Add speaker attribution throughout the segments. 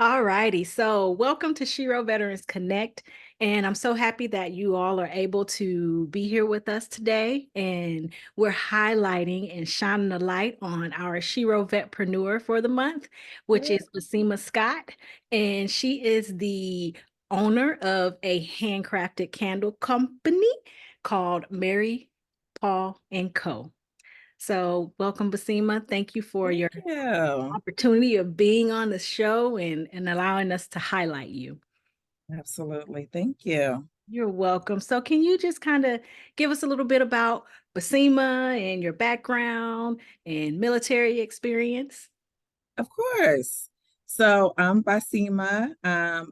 Speaker 1: All righty. So, welcome to Shiro Veterans Connect. And I'm so happy that you all are able to be here with us today. And we're highlighting and shining a light on our SHEROVetpreneur for the month, which is Baseemah Scott. And she is the owner of a handcrafted candle company called Mary, Paul, and Co. So, welcome, Baseemah. Thank you for your
Speaker 2: Yeah,
Speaker 1: opportunity of being on the show and allowing us to highlight you.
Speaker 2: absolutely. Thank you.
Speaker 1: You're welcome. So can you just kind of give us a little bit about Baseemah and your background and military experience?
Speaker 2: Of course. So I'm Baseemah,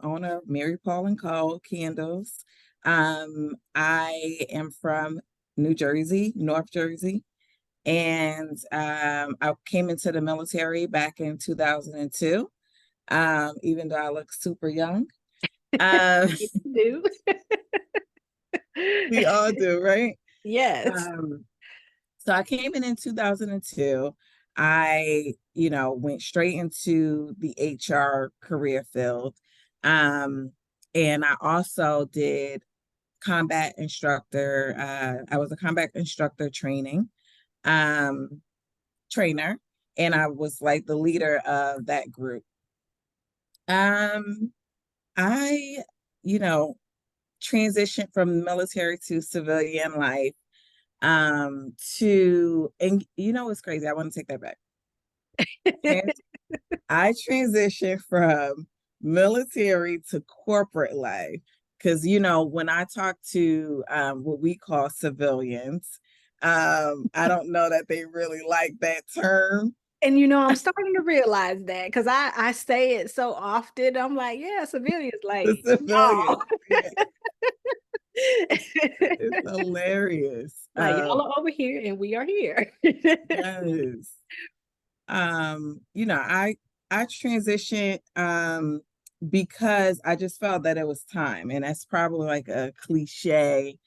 Speaker 2: owner of Mary Paul and Co. Candles. I am from New Jersey, North Jersey, and I came into the military back in 2002. Even though I look super young. Um,
Speaker 1: You
Speaker 2: we all do, right?
Speaker 1: Yes.
Speaker 2: Um, So I came in 2002. I, went straight into the HR career field. Um, and I also did combat instructor. I was a combat instructor um, trainer, and I was like the leader of that group. Um, I, you know, transitioned from military to civilian life to and it's crazy, I want to take that back. Trans- I transitioned from military to corporate life because when I talk to what we call civilians, I don't know that they really like that term.
Speaker 1: And I'm starting to realize that because I say it so often. I'm like, yeah, civilians
Speaker 2: The
Speaker 1: like,
Speaker 2: civilians,
Speaker 1: oh.
Speaker 2: yeah, it's hilarious.
Speaker 1: Like y'all are over here and we are here.
Speaker 2: Yes. I transitioned because I just felt that it was time, and that's probably like a cliche.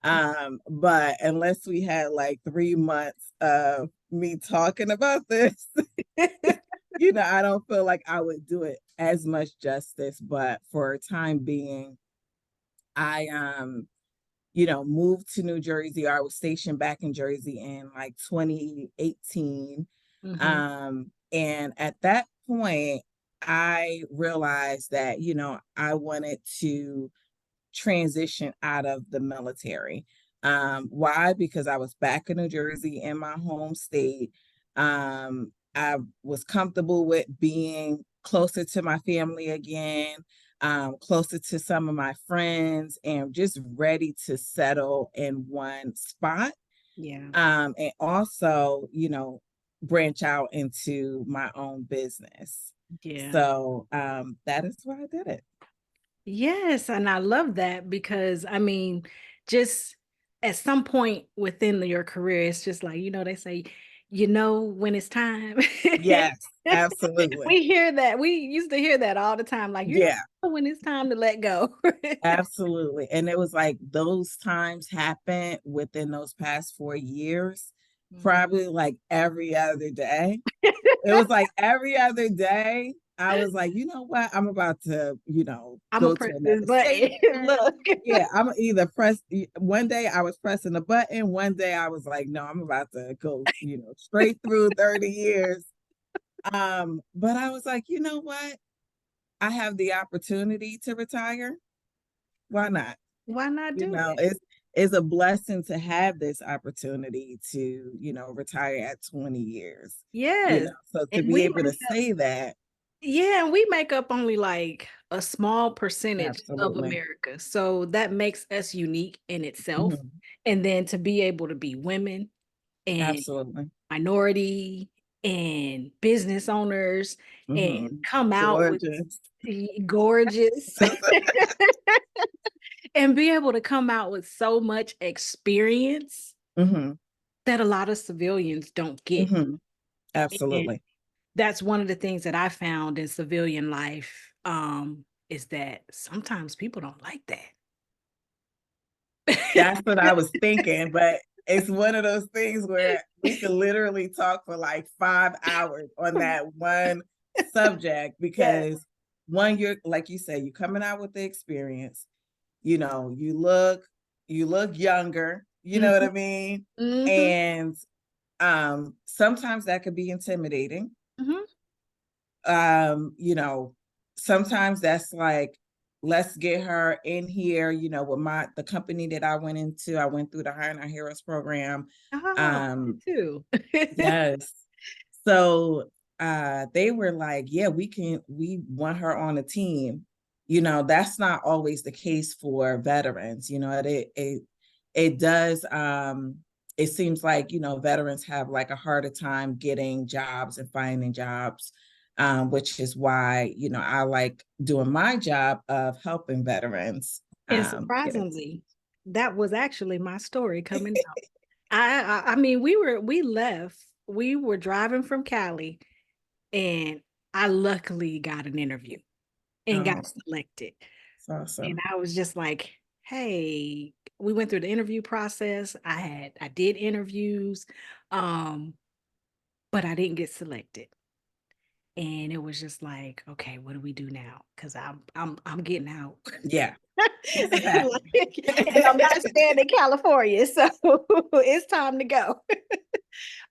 Speaker 2: But unless we had like 3 months of me talking about this, I don't feel like I would do it as much justice. But for a time being, I moved to New Jersey. I was stationed back in Jersey in like 2018.
Speaker 1: Mhm.
Speaker 2: And at that point, I realized that, I wanted to transition out of the military. Why? Because I was back in New Jersey in my home state. I was comfortable with being closer to my family again, closer to some of my friends, and just ready to settle in one spot.
Speaker 1: Yeah.
Speaker 2: And also, branch out into my own business.
Speaker 1: Yeah.
Speaker 2: So that is why I did it.
Speaker 1: Yes, and I love that because just at some point within your career, it's just like, they say, when it's time.
Speaker 2: Yes, absolutely.
Speaker 1: We hear that. We used to hear that all the time. Like,
Speaker 2: Yeah,
Speaker 1: when it's time to let go.
Speaker 2: absolutely. And it was like those times happened within those past 4 years,
Speaker 1: Mhm.
Speaker 2: probably like every other day. It was like every other day. I was like, you know what? I'm about to,
Speaker 1: I'm gonna
Speaker 2: go to
Speaker 1: press this
Speaker 2: another
Speaker 1: button.
Speaker 2: station.
Speaker 1: Look.
Speaker 2: Yeah, I'm either press. One day I was pressing the button. One day I was like, no, I'm about to go, straight through 30 years. But I was like, you know what? I have the opportunity to retire. Why not?
Speaker 1: Why not
Speaker 2: You
Speaker 1: do
Speaker 2: know,
Speaker 1: it?
Speaker 2: it's a blessing to have this opportunity to, retire at 20 years.
Speaker 1: Yes.
Speaker 2: So to
Speaker 1: And
Speaker 2: be
Speaker 1: we
Speaker 2: able to
Speaker 1: make up,
Speaker 2: say that,
Speaker 1: yeah, and we make up only like a small percentage of
Speaker 2: absolutely.
Speaker 1: America. So that makes us unique in itself.
Speaker 2: Mhm.
Speaker 1: And then to be able to be women and
Speaker 2: Absolutely.
Speaker 1: minority and business owners and
Speaker 2: Mhm.
Speaker 1: come out with
Speaker 2: Gorgeous.
Speaker 1: gorgeous and be able to come out with so much experience
Speaker 2: Mhm.
Speaker 1: that a lot of civilians don't get.
Speaker 2: Mhm.
Speaker 1: And
Speaker 2: Absolutely.
Speaker 1: that's one of the things that I found in civilian life, is that sometimes people don't like
Speaker 2: That's
Speaker 1: that.
Speaker 2: what I was thinking, but it's one of those things where we could literally talk for like 5 hours on that one subject
Speaker 1: Yes.
Speaker 2: because one, you're like you said, you're coming out with the experience, you know, you look younger, you know what I
Speaker 1: Mhm,
Speaker 2: mean?
Speaker 1: mhm,
Speaker 2: And sometimes that could be intimidating.
Speaker 1: mhm.
Speaker 2: You know, sometimes that's like, let's get her in here, you know, with the company that I went into. I went through the Hiring Our Heroes program.
Speaker 1: Oh, me
Speaker 2: Um,
Speaker 1: too.
Speaker 2: yes. So they were like, yeah, we want her on the team. You know, that's not always the case for veterans. You know, it does it seems like, you know, veterans have like a harder time getting jobs and finding jobs. Which is why, you know, I like doing my job of helping veterans
Speaker 1: And
Speaker 2: get it.
Speaker 1: surprisingly, that was actually my story coming out. I mean, we left, we were driving from Cali, and I luckily got an interview and got
Speaker 2: Oh,
Speaker 1: selected.
Speaker 2: it's
Speaker 1: And
Speaker 2: awesome.
Speaker 1: I was just like, hey, we went through the interview process. I did interviews, um, but I didn't get selected. And it was just like, okay, what do we do now? Because I'm getting out.
Speaker 2: Yeah, exactly.
Speaker 1: Like, and I'm not staying in California, so it's time to go.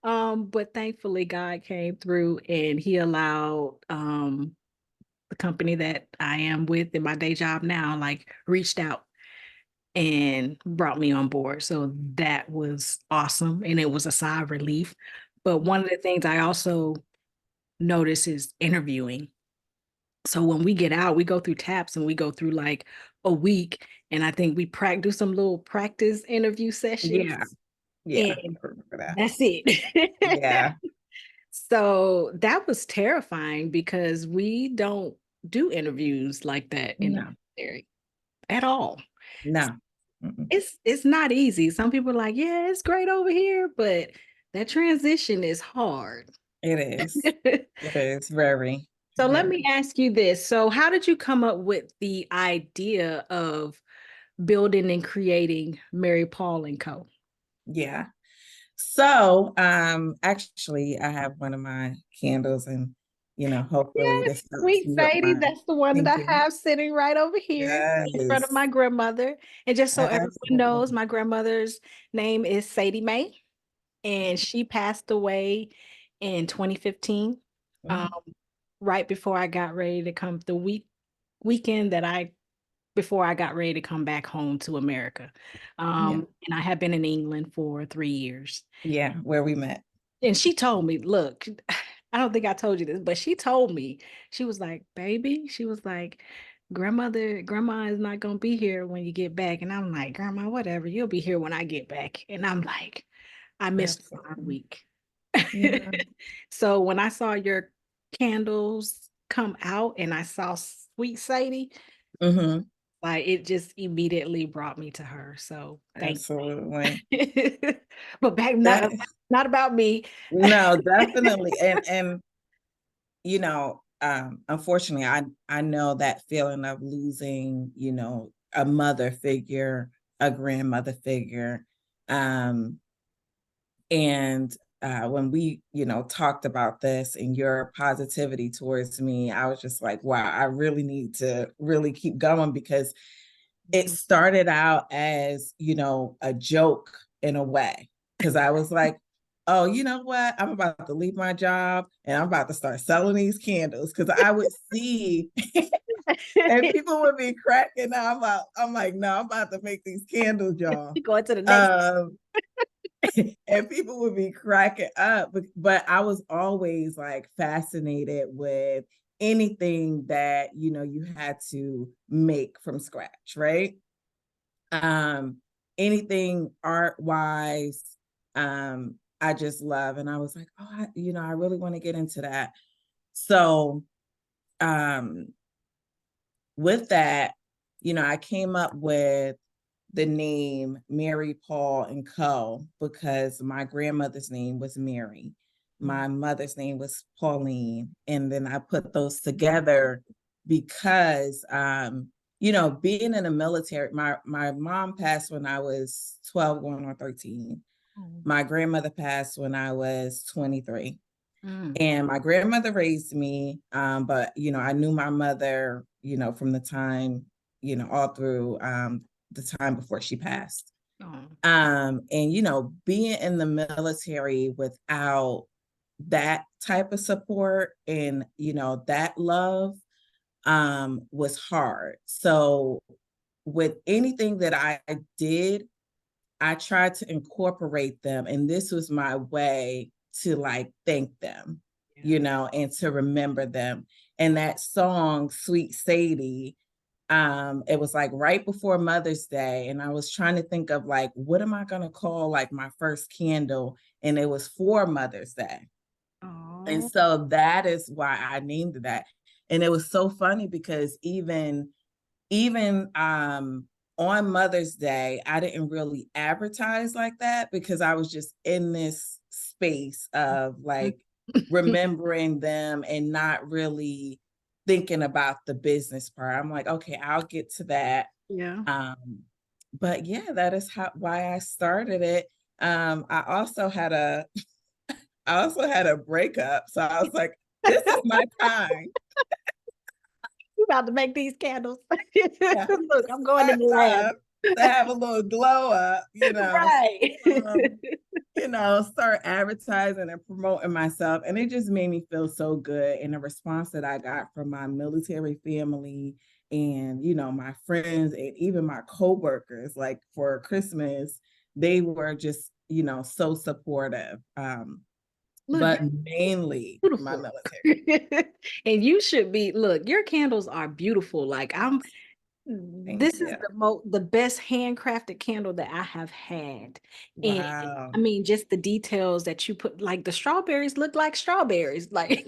Speaker 1: But thankfully God came through and he allowed the company that I am with in my day job now, like reached out and brought me on board. So that was awesome. And it was a sigh of relief. But one of the things I also notice is interviewing. So when we get out, we go through taps and we go through like a week. And I think we do some little practice interview sessions.
Speaker 2: Yeah, yeah,
Speaker 1: And
Speaker 2: I remember that.
Speaker 1: that's it.
Speaker 2: Yeah,
Speaker 1: So that was terrifying because we don't do interviews like that in the
Speaker 2: no,
Speaker 1: military at all.
Speaker 2: no. Mm-mm.
Speaker 1: It's not easy. Some people are like, yeah, it's great over here, but that transition is hard.
Speaker 2: It is. It is very,
Speaker 1: So let me
Speaker 2: very.
Speaker 1: ask you this. So how did you come up with the idea of building and creating Mary Paul and Co?
Speaker 2: Yeah. So, actually, I have one of my candles, and hopefully
Speaker 1: Yes,
Speaker 2: this helps
Speaker 1: sweet
Speaker 2: you with
Speaker 1: Sadie.
Speaker 2: my
Speaker 1: That's the one that I
Speaker 2: thinking.
Speaker 1: have sitting right over here in front of
Speaker 2: Yes,
Speaker 1: my grandmother. And just so everyone knows,
Speaker 2: absolutely.
Speaker 1: my grandmother's name is Sadie Mae, and she passed away in 2015. Um,
Speaker 2: Mhm.
Speaker 1: right before I got ready to come the weekend that I before I got ready to come back home to America.
Speaker 2: Yeah,
Speaker 1: And I have been in England for 3 years.
Speaker 2: yeah, where we met.
Speaker 1: And she told me, look, I don't think I told you this, but she told me, she was like, baby, she was like, grandma is not gonna be here when you get back. And I'm like, grandma, whatever, you'll be here when I get back. And I'm like, I missed her for a
Speaker 2: Absolutely.
Speaker 1: week.
Speaker 2: Yeah.
Speaker 1: So when I saw your candles come out and I saw Sweet Sadie,
Speaker 2: Hmm.
Speaker 1: like it just immediately brought me to her. So thank
Speaker 2: Absolutely.
Speaker 1: you. But back
Speaker 2: That
Speaker 1: not about me.
Speaker 2: no, definitely. And unfortunately, I know that feeling of losing, a mother figure, a grandmother figure. Um, and when we, talked about this and your positivity towards me, I was just like, wow, I really need to really keep going, because it started out as, a joke in a way. Because I was like, oh, you know what? I'm about to leave my job and I'm about to start selling these candles. Because I would see, and people would be cracking up. I'm like, no, I'm about to make these candles, y'all.
Speaker 1: Going to the next.
Speaker 2: Um, and people would be cracking up. But I was always like fascinated with anything that, you had to make from scratch, right? um Anything art wise, I just love. And I was like, oh, I really want to get into that. So um with that, I came up with the name Mary Paul and Co. because my grandmother's name was Mary, my mother's name was Pauline, and then I put those together because being in the military, my mom passed when I was 12 going on 13. My grandmother passed when I was 23.
Speaker 1: Mm.
Speaker 2: And my grandmother raised me, but I knew my mother, from the time, all through the time before she passed.
Speaker 1: Oh.
Speaker 2: And being in the military without that type of support and that love was hard. So with anything that I did, I tried to incorporate them, and this was my way to like thank them,
Speaker 1: Yeah.
Speaker 2: and to remember them. And that song, Sweet Sadie, it was like right before Mother's Day, and I was trying to think of like, what am I gonna call like my first candle? And it was for Mother's Day. And
Speaker 1: Oh.
Speaker 2: so that is why I named that. And it was so funny because even on Mother's Day, I didn't really advertise like that because I was just in this space of like remembering them and not really thinking about the business part. I'm like, okay, I'll get to that.
Speaker 1: Yeah.
Speaker 2: But yeah, that is why I started it. I also had a breakup. So I was like, this is my time.
Speaker 1: You about to make these candles.
Speaker 2: Yeah,
Speaker 1: Look,
Speaker 2: this
Speaker 1: I'm
Speaker 2: is
Speaker 1: going
Speaker 2: my
Speaker 1: in the lab.
Speaker 2: time to have a little glow up,
Speaker 1: Right.
Speaker 2: um, start advertising and promoting myself. And it just made me feel so good. And the response that I got from my military family and, my friends and even my coworkers, like for Christmas, they were just, so supportive.
Speaker 1: Look,
Speaker 2: But mainly my
Speaker 1: beautiful.
Speaker 2: military.
Speaker 1: And you should be, look, your candles are beautiful. Like
Speaker 2: Thank
Speaker 1: this is
Speaker 2: you.
Speaker 1: the best handcrafted candle that I have had. And
Speaker 2: Wow.
Speaker 1: I mean, just the details that you put, like the strawberries look like strawberries, like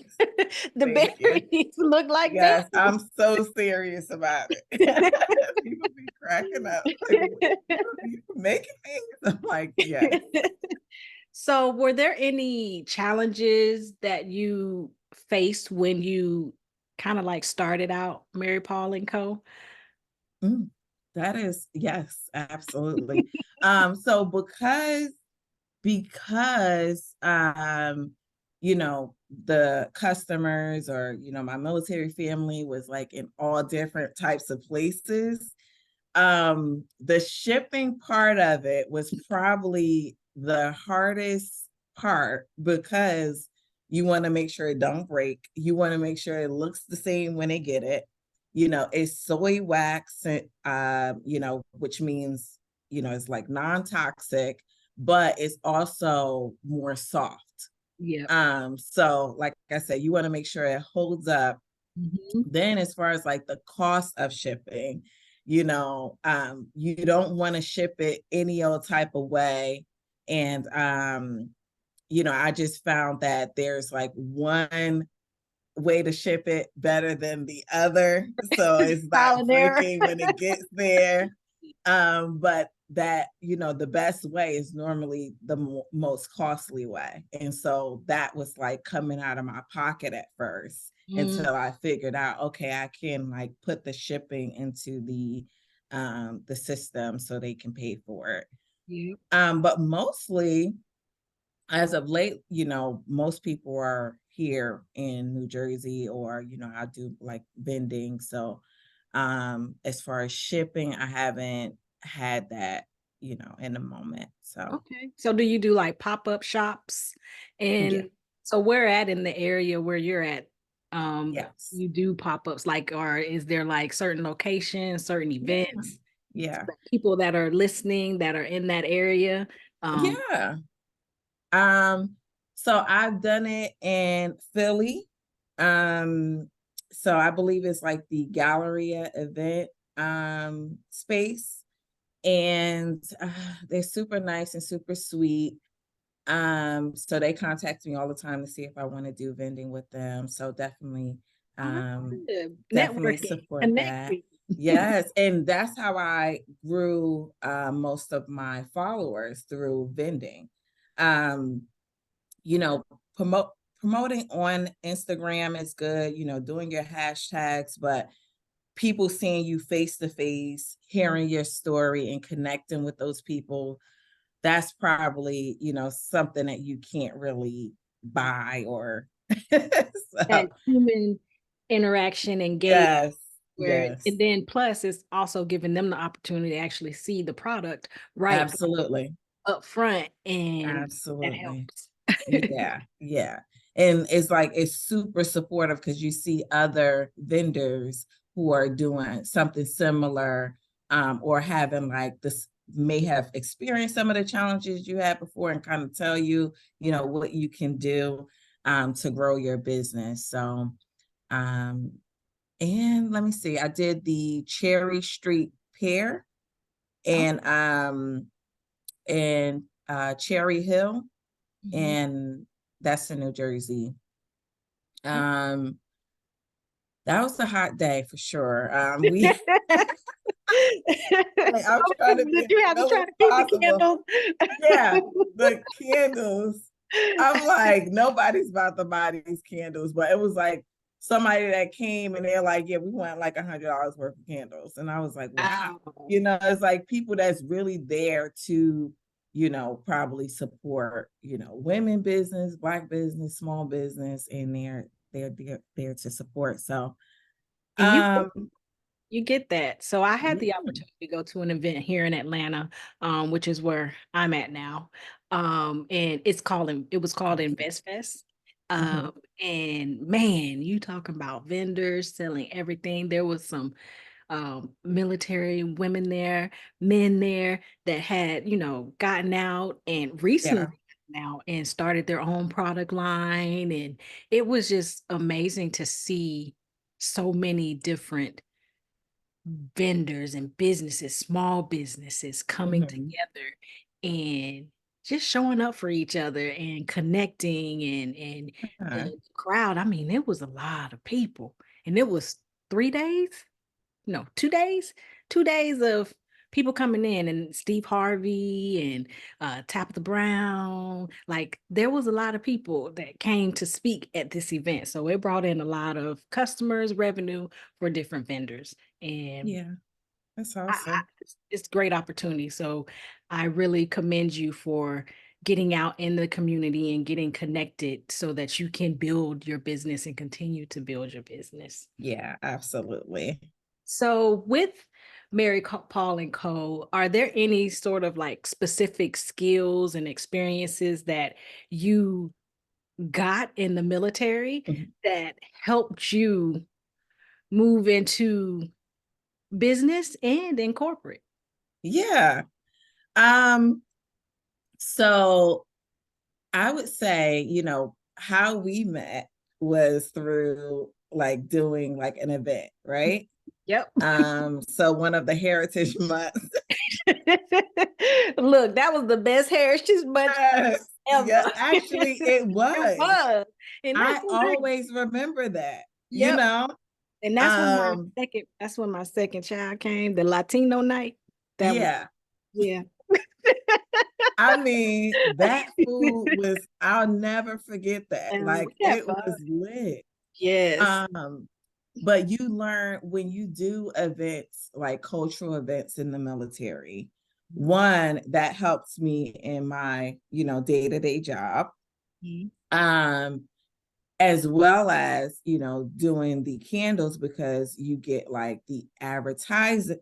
Speaker 1: the
Speaker 2: Thank you.
Speaker 1: berries look like
Speaker 2: Yes,
Speaker 1: berries.
Speaker 2: I'm so serious about it. People be cracking up. Like, you making things? I'm like, yes.
Speaker 1: So, were there any challenges that you faced when you kind of like started out Mary Paul and Co?
Speaker 2: Mm, that is, yes, absolutely. So because the customers or my military family was like in all different types of places, the shipping part of it was probably the hardest part because you want to make sure it don't break. You want to make sure it looks the same when they get it. It's soy wax, which means it's like non-toxic, but it's also more soft.
Speaker 1: Yeah.
Speaker 2: So like I said, you want to make sure it holds up.
Speaker 1: Mhm.
Speaker 2: Then as far as like the cost of shipping, you don't want to ship it any old type of way. And I just found that there's like one way to ship it better than the other. So it's not
Speaker 1: Trial and error.
Speaker 2: breaking when it gets there. But that, the best way is normally the most costly way. And so that was like coming out of my pocket at first
Speaker 1: Mm,
Speaker 2: until I figured out, okay, I can like put the shipping into the system so they can pay for it.
Speaker 1: yeah.
Speaker 2: But mostly as of late, most people are here in New Jersey or, I do like vending. So as far as shipping, I haven't had that, in the moment. So
Speaker 1: Okay. So do you do like pop-up shops?
Speaker 2: yeah,
Speaker 1: And so where at in the area where you're at,
Speaker 2: yes.
Speaker 1: you do pop-ups, like, or is there like certain locations, certain
Speaker 2: Yeah.
Speaker 1: events,
Speaker 2: Yeah.
Speaker 1: people that are listening that are in that area? Um,
Speaker 2: Yeah. Um, so I've done it in Philly. Um, so I believe it's like the Galleria event space. And they're super nice and super sweet. So they contact me all the time to see if I want to do vending with them. So definitely,
Speaker 1: oh, that's
Speaker 2: um,
Speaker 1: good.
Speaker 2: definitely
Speaker 1: Networking,
Speaker 2: support that.
Speaker 1: connecting.
Speaker 2: Yes, and that's how I grew most of my followers through vending. Um, you know, promoting on Instagram is good, doing your hashtags, but people seeing you face to face, hearing your story and connecting with those people, that's probably, something that you can't really buy or
Speaker 1: That
Speaker 2: so
Speaker 1: human interaction, engagement,
Speaker 2: yes,
Speaker 1: where,
Speaker 2: yes,
Speaker 1: and then plus it's also giving them the opportunity to actually see the product right
Speaker 2: absolutely,
Speaker 1: up front, and that
Speaker 2: absolutely.
Speaker 1: helps.
Speaker 2: Yeah, yeah. And it's like it's super supportive because you see other vendors who are doing something similar, or having like this, may have experienced some of the challenges you had before and kind of tell you, what you can do to grow your business. So, um, and let me see, I did the Cherry Street Pier
Speaker 1: Oh,
Speaker 2: and Cherry Hill,
Speaker 1: mhm.
Speaker 2: and that's in New Jersey.
Speaker 1: Oh.
Speaker 2: Um, that was a hot day for sure. We like I was trying to be
Speaker 1: Did
Speaker 2: as
Speaker 1: you have to
Speaker 2: real
Speaker 1: try
Speaker 2: as
Speaker 1: to keep the
Speaker 2: possible.
Speaker 1: candles?
Speaker 2: Yeah, the candles. I'm like, nobody's about to buy these candles, but it was like somebody that came and they're like, yeah, we want like $100 worth of candles. And I was like, wow.
Speaker 1: Wow.
Speaker 2: It's like people that's really there to, probably support, women business, Black business, small business, and they're there to support. So
Speaker 1: And
Speaker 2: um
Speaker 1: you get that. So I had the
Speaker 2: yeah.
Speaker 1: opportunity to go to an event here in Atlanta, which is where I'm at now. And it was called Invest Fest.
Speaker 2: Mhm.
Speaker 1: And man, you talking about vendors selling everything. There was some military women there, men there that had, gotten out and recently
Speaker 2: Yeah.
Speaker 1: gotten out and started their own product line. And it was just amazing to see so many different vendors and businesses, small businesses coming
Speaker 2: Mhm.
Speaker 1: together and just showing up for each other and connecting, and
Speaker 2: Uh,
Speaker 1: the crowd. I mean, it was a lot of people, and it was 3 days, no, 2 days, 2 days of people coming in, and Steve Harvey and Tabitha Brown. Like there was a lot of people that came to speak at this event. So it brought in a lot of customers, revenue for different vendors. And
Speaker 2: yeah, that's
Speaker 1: I,
Speaker 2: awesome.
Speaker 1: it's great opportunity. So I really commend you for getting out in the community and getting connected so that you can build your business and continue to build your business.
Speaker 2: Yeah, absolutely.
Speaker 1: So with Paul and Co, are there any sort of like specific skills and experiences that you got in the military
Speaker 2: Mhm.
Speaker 1: that helped you move into business and in corporate?
Speaker 2: Yeah. Um, so I would say, how we met was through like doing like an event, right?
Speaker 1: Yep.
Speaker 2: So one of the heritage months.
Speaker 1: Look, that was the best heritage bunch
Speaker 2: Yes, yeah,
Speaker 1: ever.
Speaker 2: actually it
Speaker 1: It
Speaker 2: was.
Speaker 1: was. And that's
Speaker 2: I
Speaker 1: when
Speaker 2: always remember that, you
Speaker 1: yep.
Speaker 2: know.
Speaker 1: And
Speaker 2: Um,
Speaker 1: that's when my second child came, the Latino night. That was,
Speaker 2: yeah.
Speaker 1: yeah.
Speaker 2: I mean, that food was, I'll never forget that.
Speaker 1: And
Speaker 2: Like
Speaker 1: we had
Speaker 2: it
Speaker 1: fun.
Speaker 2: was lit.
Speaker 1: Yes.
Speaker 2: But you learn when you do events like cultural events in the military, one that helps me in my, day-to-day job.
Speaker 1: Mhm.
Speaker 2: Um, as well as, doing the candles because you get like the advertisement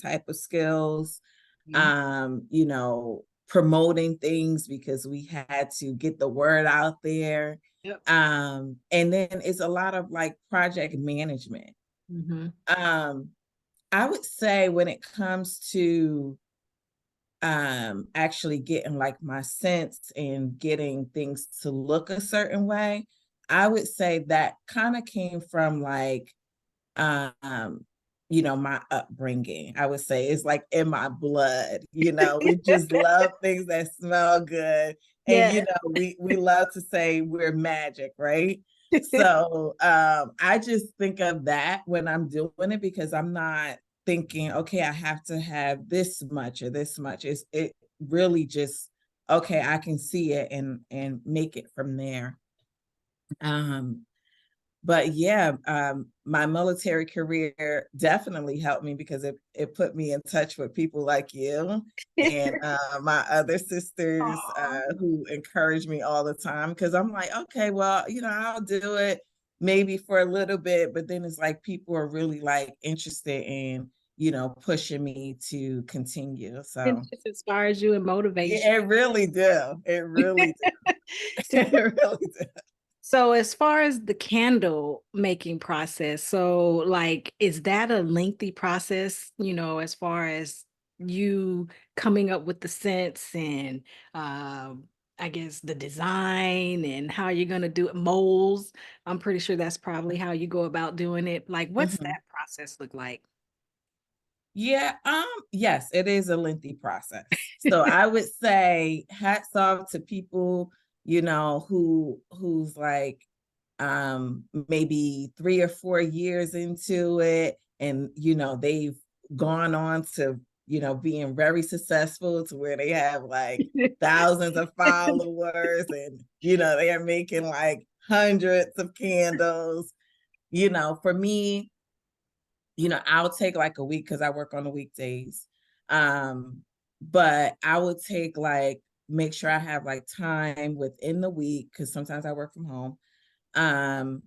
Speaker 2: type of skills,
Speaker 1: Mhm.
Speaker 2: promoting things because we had to get the word out there.
Speaker 1: Yep.
Speaker 2: And then it's a lot of like project management.
Speaker 1: Mhm.
Speaker 2: Um, I would say when it comes to actually getting like my sense and getting things to look a certain way, I would say that kind of came from like um my upbringing. I would say it's like in my blood. We just love things that smell good, and
Speaker 1: Yeah.
Speaker 2: we love to say we're magic, right? So I just think of that when I'm doing it because I'm not thinking, okay, I have to have this much or this much. It really just, okay, I can see it and make it from there. um but yeah, my military career definitely helped me because it put me in touch with people like you and my other sisters
Speaker 1: Aw.
Speaker 2: who encourage me all the time. Because I'm like, okay, well, I'll do it maybe for a little bit, but then it's like people are really like interested in, pushing me to continue.
Speaker 1: It
Speaker 2: So
Speaker 1: just inspires you and motivates
Speaker 2: yeah, it really do. It really do.
Speaker 1: you.
Speaker 2: It really do.
Speaker 1: So as far as the candle making process, so like, is that a lengthy process, as far as you coming up with the scents and I guess the design and how you're gonna do it, molds? I'm pretty sure that's probably how you go about doing it. Like, what's
Speaker 2: Mhm.
Speaker 1: that process look like?
Speaker 2: Yeah, yes, it is a lengthy process. So I would say hats off to people, who's like maybe 3 or 4 years into it and they've gone on to, being very successful to where they have like thousands of followers and they are making like hundreds of candles. For me, I'll take like a week because I work on the weekdays. Um, but I would take like make sure I have like time within the week because sometimes I work from home. Um,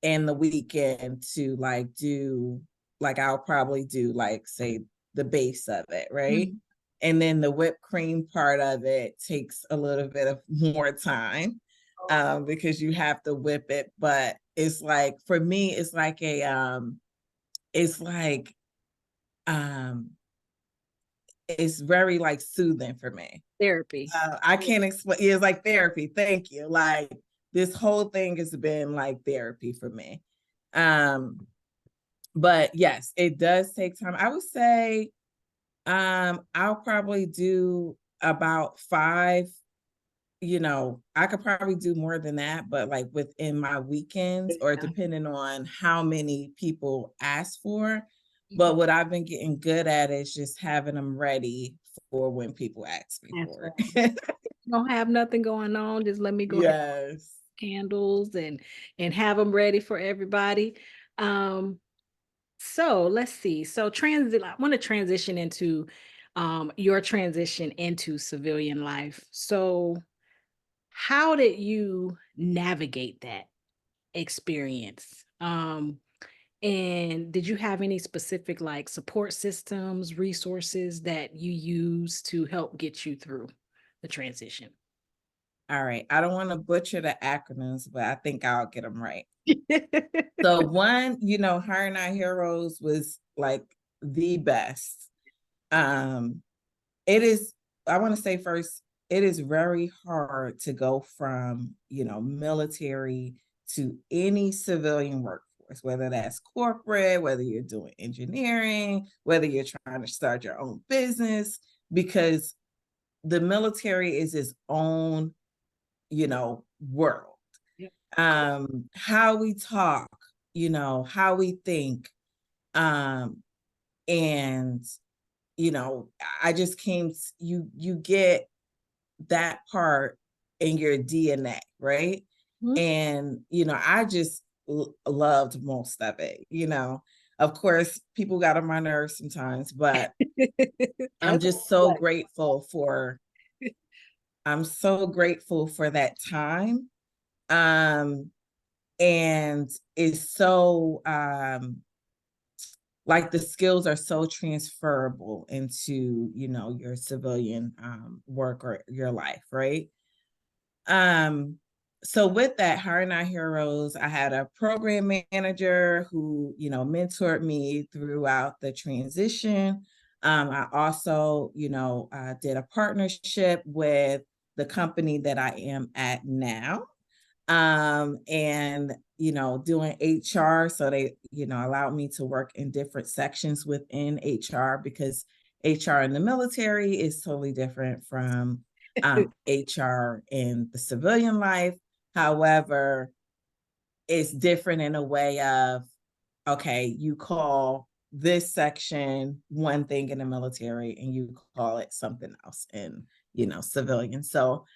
Speaker 2: and the weekend to like do like I'll probably do like say the base of it, right?
Speaker 1: Mhm.
Speaker 2: And then the whipped cream part of it takes a little bit of more time because you have to whip it. But it's like for me, it's like um it's very like soothing for me.
Speaker 1: Therapy.
Speaker 2: I can't explain. It's like therapy. Thank you. Like this whole thing has been like therapy for me. Um, but yes, it does take time. I would say I'll probably do about five. I could probably do more than that, but like within my weekends or
Speaker 1: Yeah.
Speaker 2: depending on how many people ask for.
Speaker 1: Mhm.
Speaker 2: But what I've been getting good at is just having them ready for when people ask me
Speaker 1: That's
Speaker 2: for
Speaker 1: right.
Speaker 2: it.
Speaker 1: Don't have nothing going on. Just let me go ahead
Speaker 2: Yes.
Speaker 1: candles and have them ready for everybody. Um, so let's see. So transit, I want to transition into your transition into civilian life. So how did you navigate that experience? And did you have any specific like support systems, resources that you use to help get you through the transition?
Speaker 2: All right. I don't want to butcher the acronyms, but I think I'll get them right. So one, Her and I Heroes was like the best. Um, it is, I want to say first, it is very hard to go from, military to any civilian workforce, whether that's corporate, whether you're doing engineering, whether you're trying to start your own business, because the military is its own, world.
Speaker 1: Yep.
Speaker 2: How we talk, how we think, um, and I just you get that part in your DNA, right?
Speaker 1: Mhm.
Speaker 2: And I just loved most of it. Of course, people got on my nerves sometimes, but I'm
Speaker 1: As
Speaker 2: just so grateful for I'm so grateful for that time. Um, and it's so like the skills are so transferable into your civilian work or your life, right? um so with that, Her and I Heroes, I had a program manager who mentored me throughout the transition. I also did a partnership with the company that I am at now, and doing HR. So they allowed me to work in different sections within HR because HR in the military is totally different from HR in the civilian life. However, it's different in a way of, okay, you call this section one thing in the military and you call it something else in civilian. So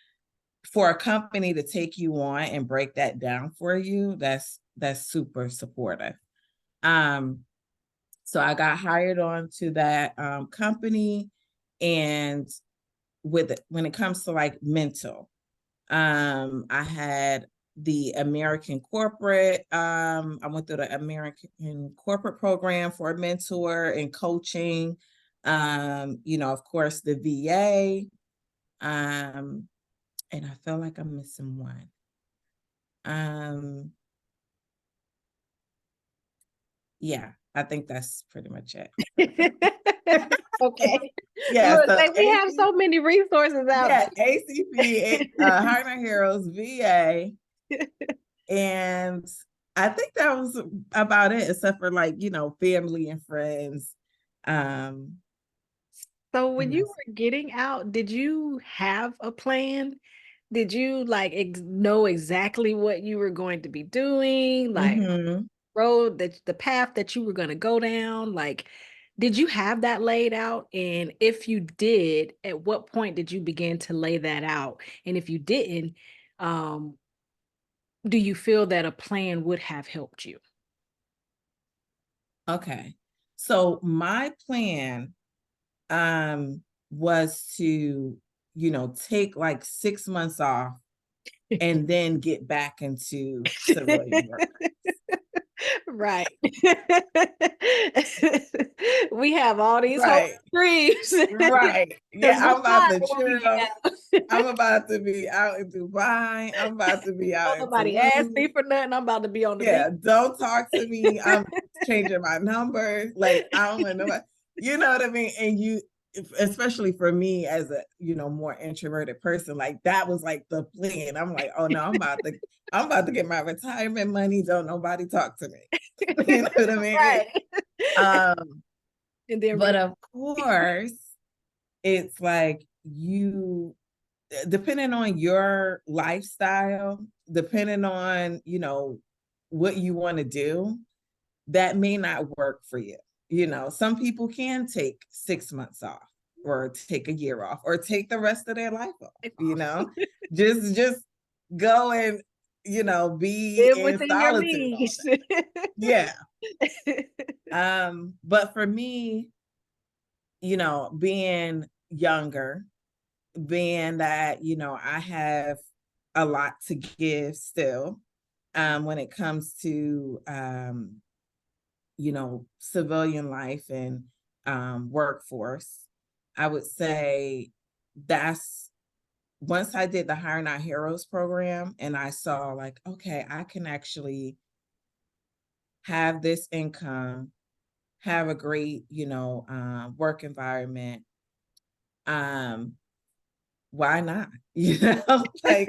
Speaker 2: for a company to take you on and break that down for you, that's super supportive. So I got hired on to that company, and when it comes to like mental, I had the American corporate. I went through the American corporate program for a mentor and coaching. Of course, the VA. And I feel like I'm missing one. Yeah, I think that's pretty much it.
Speaker 1: Okay.
Speaker 2: Yeah,
Speaker 1: Look,
Speaker 2: so
Speaker 1: like we have so many resources out
Speaker 2: yeah, ACP, Hiring Heroes, VA, and I think that was about it, except for like, family and friends.
Speaker 1: So when
Speaker 2: And
Speaker 1: you
Speaker 2: that's
Speaker 1: were getting out, did you have a plan? Did you like know exactly what you were going to be doing? Like
Speaker 2: mhm.
Speaker 1: road that the path that you were going to go down? Like, did you have that laid out? And if you did, at what point did you begin to lay that out? And if you didn't, um, do you feel that a plan would have helped you?
Speaker 2: Okay. So my plan was to, take like 6 months off and then get back into civilian work.
Speaker 1: Right. We have all these hopes
Speaker 2: Right.
Speaker 1: and dreams
Speaker 2: Right.
Speaker 1: because
Speaker 2: Yeah,
Speaker 1: we're
Speaker 2: I'm about
Speaker 1: fine
Speaker 2: to
Speaker 1: when we
Speaker 2: chill.
Speaker 1: get
Speaker 2: I'm
Speaker 1: out.
Speaker 2: about to be out in Dubai. I'm about to be out
Speaker 1: Don't
Speaker 2: in
Speaker 1: nobody ask
Speaker 2: Toulouse.
Speaker 1: me for nothing. I'm about to be on the beach.
Speaker 2: Yeah, don't talk to me. I'm changing my number. Like, I don't want nobody, you know what I mean? And especially for me as a, more introverted person, like that was like the plan. I'm like, oh no, I'm about to get my retirement money. Don't nobody talk to me. You know what I mean?
Speaker 1: Right.
Speaker 2: Um,
Speaker 1: And then
Speaker 2: but of course, it's like depending on your lifestyle, depending on, what you want to do, that may not work for you. Some people can take 6 months off or take a year off or take the rest of their life off, just go and, be
Speaker 1: live
Speaker 2: in
Speaker 1: within your
Speaker 2: solitude all
Speaker 1: means.
Speaker 2: day. Yeah. But for me, being younger, being that, I have a lot to give still, when it comes to, civilian life and workforce. I would say that's once I did the Hire Not Heroes program and I saw like, okay, I can actually have this income, have a great, work environment. Um, why not? Like,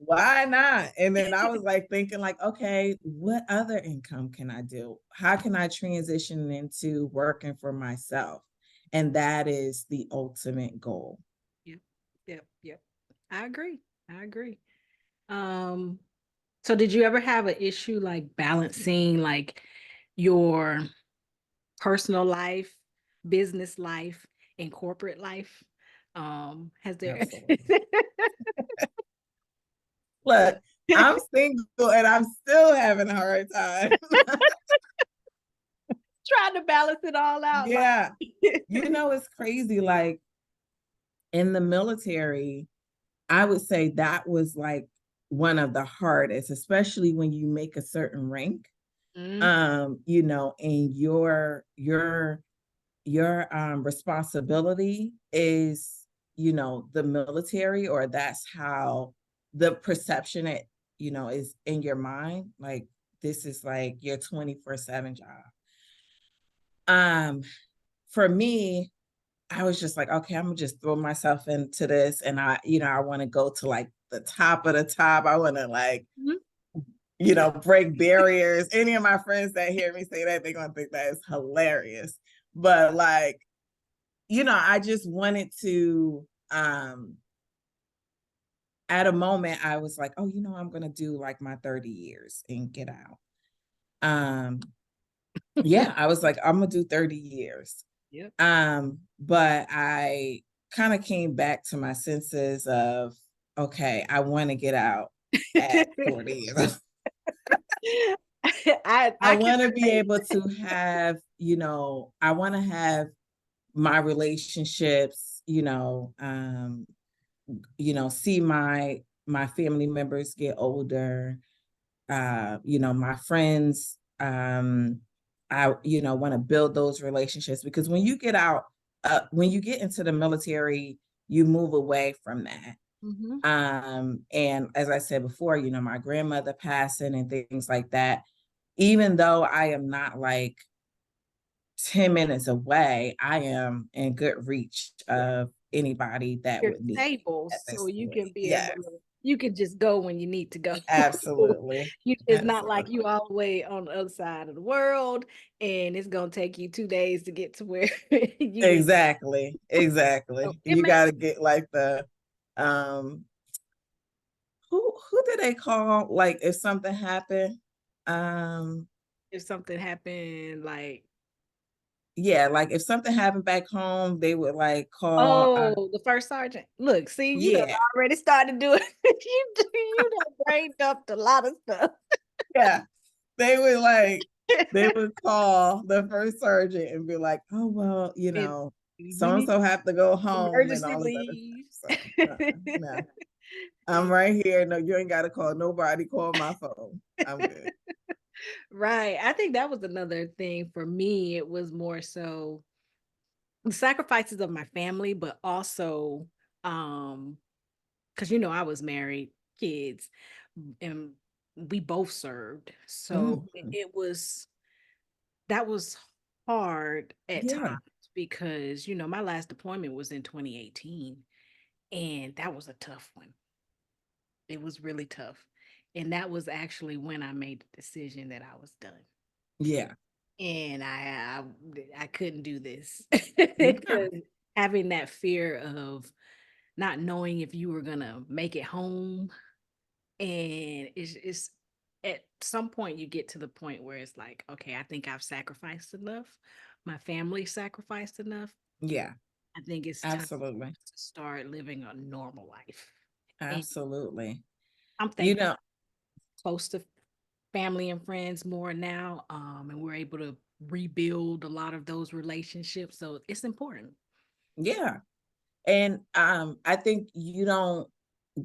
Speaker 2: why not? And then I was like thinking like, okay, what other income can I do? How can I transition into working for myself? And that is the ultimate goal.
Speaker 1: Yep, yep, yep. I agree. I agree. Um, so did you ever have an issue like balancing like your personal life, business life, and corporate life? Has there
Speaker 2: Absolutely. Look, I'm single and I'm still having a hard time.
Speaker 1: trying to balance it all out?
Speaker 2: Yeah.
Speaker 1: Like,
Speaker 2: It's crazy. Like in the military, I would say that was like one of the hardest, especially when you make a certain rank.
Speaker 1: mm,
Speaker 2: And your responsibility is, the military, or that's how the perception it, is in your mind. Like this is like your 24/7 job. Um, for me, I was just like, okay, I'm gonna just throw myself into this. And I want to go to like the top of the top. I want to like,
Speaker 1: mhm.
Speaker 2: break barriers. Any of my friends that hear me say that, they're gonna think that is hilarious. But like, I just wanted to, at a moment, I was like, oh, I'm gonna do like my 30 years and get out. Um, yeah, I was like, I'm gonna do 30 years.
Speaker 1: Yep.
Speaker 2: But I kind of came back to my senses of, okay, I want to get out at 40 years old. I
Speaker 1: I can
Speaker 2: want to be
Speaker 1: relate.
Speaker 2: able to have, I want to have my relationships, see my family members get older, my friends, I, want to build those relationships, because when you get out, when you get into the military, you move away from that.
Speaker 1: Mhm.
Speaker 2: And as I said before, my grandmother passing and things like that, even though I am not like 10 minutes away, I am in good reach
Speaker 1: Yeah.
Speaker 2: of anybody that
Speaker 1: You're
Speaker 2: would need me
Speaker 1: stable,
Speaker 2: at
Speaker 1: so
Speaker 2: this
Speaker 1: you can
Speaker 2: point.
Speaker 1: be able
Speaker 2: Yes,
Speaker 1: to you can just go when you need to go.
Speaker 2: absolutely.
Speaker 1: It's not like you
Speaker 2: Absolutely.
Speaker 1: all the way on the other side of the world, and it's gonna take you 2 days to get to where you need.
Speaker 2: Exactly.
Speaker 1: So
Speaker 2: Exactly.
Speaker 1: it
Speaker 2: You
Speaker 1: makes
Speaker 2: got to get like the um who do they call like if something happened? Um
Speaker 1: if something happened, like,
Speaker 2: yeah, like if something happened back home, they would like call
Speaker 1: oh, the first sergeant. Look, see, you done
Speaker 2: yeah.
Speaker 1: already started doing you done brained up a lot of stuff.
Speaker 2: Yeah. They would like they would call the first sergeant and be like, "Oh well,
Speaker 1: And
Speaker 2: so
Speaker 1: you
Speaker 2: and
Speaker 1: need
Speaker 2: so have to go home and
Speaker 1: emergency
Speaker 2: all this other
Speaker 1: leave.
Speaker 2: stuff." So, no, I'm right here. No, you ain't got to call nobody. Call my phone. I'm good.
Speaker 1: Right. I think that was another thing for me. It was more so the sacrifices of my family, but also because I was married, kids, and we both served. So it,
Speaker 2: Mhm.
Speaker 1: it was that was hard at times
Speaker 2: Yeah,
Speaker 1: because my last deployment was in 2018, and that was a tough one. It was really tough. And that was actually when I made the decision that I was done.
Speaker 2: yeah,
Speaker 1: And I couldn't do this
Speaker 2: yeah,
Speaker 1: because having that fear of not knowing if you were gonna make it home, and it's at some point you get to the point where it's like, okay, I think I've sacrificed enough. My family sacrificed enough.
Speaker 2: yeah.
Speaker 1: I think it's time
Speaker 2: Absolutely,
Speaker 1: to start living a normal life. And
Speaker 2: absolutely.
Speaker 1: I'm
Speaker 2: You
Speaker 1: thankful
Speaker 2: know,
Speaker 1: close to family and friends more now, and we're able to rebuild a lot of those relationships, so it's important.
Speaker 2: yeah, and I think you don't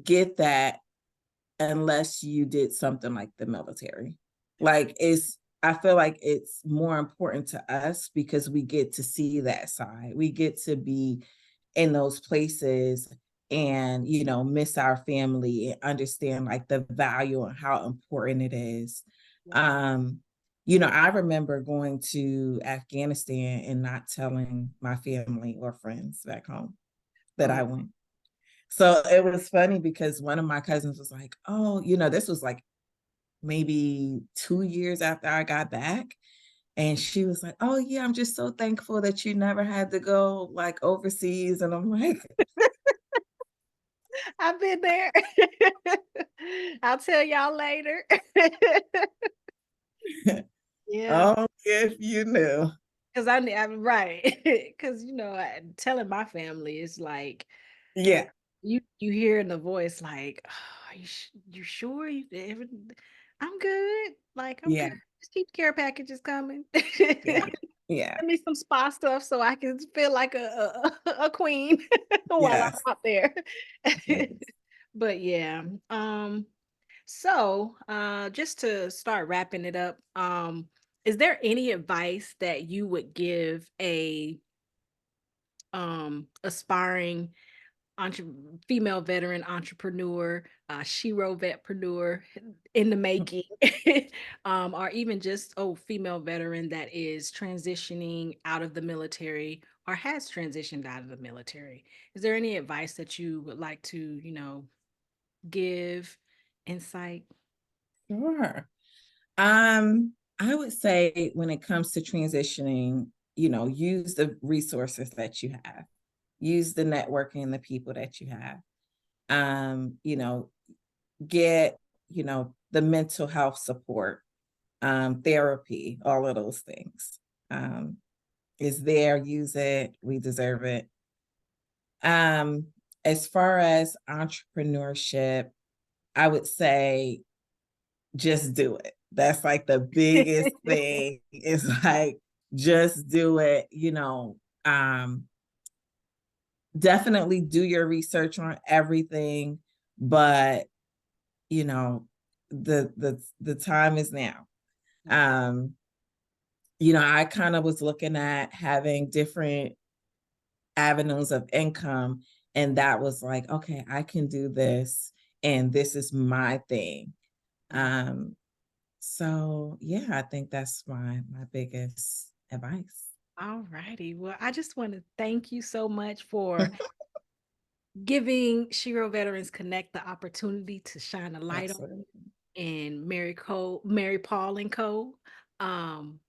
Speaker 2: get that unless you did something like the military. Like I feel like it's more important to us because we get to see that side. We get to be in those places and, miss our family and understand like the value and how important it is.
Speaker 1: Yeah.
Speaker 2: Um, I remember going to Afghanistan and not telling my family or friends back home that I
Speaker 1: Oh,
Speaker 2: went. So it was funny because one of my cousins was like, "Oh, this was like maybe 2 years after I got back." And she was like, "Oh yeah, I'm just so thankful that you never had to go like overseas." And I'm like,
Speaker 1: I've been there. I'll tell y'all later. Yeah,
Speaker 2: "Oh, if you knew."
Speaker 1: because I'm right. Because telling my family is like
Speaker 2: Yeah,
Speaker 1: you hear in the voice like, oh, you sure I'm good. Like I'm good.
Speaker 2: yeah,
Speaker 1: Just keep the care packages coming.
Speaker 2: yeah, yeah,
Speaker 1: Send me some spa stuff so I can feel like a queen while I'm
Speaker 2: yes,
Speaker 1: out there.
Speaker 2: yes.
Speaker 1: But yeah, so just to start wrapping it up, is there any advice that you would give a aspiring female veteran entrepreneur, SHEROVetpreneur in the making, or even just female veteran that is transitioning out of the military or has transitioned out of the military? Is there any advice that you would like to, give insight?
Speaker 2: Sure. I would say when it comes to transitioning, use the resources that you have, use the networking and the people that you have. Um, you know, get, the mental health support, therapy, all of those things. Um, is there, use it, we deserve it. Um, as far as entrepreneurship, I would say just do it. That's like the biggest thing. Is like just do it, definitely do your research on everything, but you know, the time is now. Um, I kind of was looking at having different avenues of income, and that was like, okay, I can do this, and this is my thing. Um, so yeah, I think that's my biggest advice.
Speaker 1: All righty. Well, I just want to thank you so much for giving Shiro Veterans Connect the opportunity to shine a light on
Speaker 2: Absolutely.
Speaker 1: and Mary Paul and Co. Um,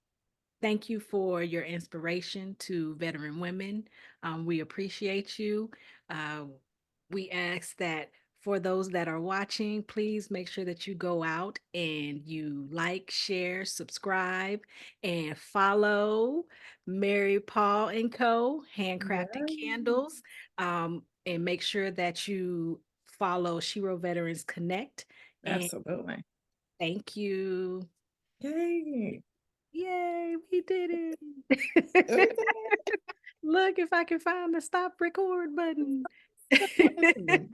Speaker 1: Thank you for your inspiration to veteran women. We appreciate you. Uh, we ask that for those that are watching, please make sure that you go out and you like, share, subscribe, and follow Mary Paul and Co. Handcrafted
Speaker 2: Right.
Speaker 1: Candles. And make sure that you follow Shiro Veterans Connect. And
Speaker 2: Absolutely.
Speaker 1: thank you.
Speaker 2: Yay.
Speaker 1: Yay, we did
Speaker 2: We
Speaker 1: it.
Speaker 2: did it.
Speaker 1: Look if I can find the stop record button.
Speaker 2: Awesome.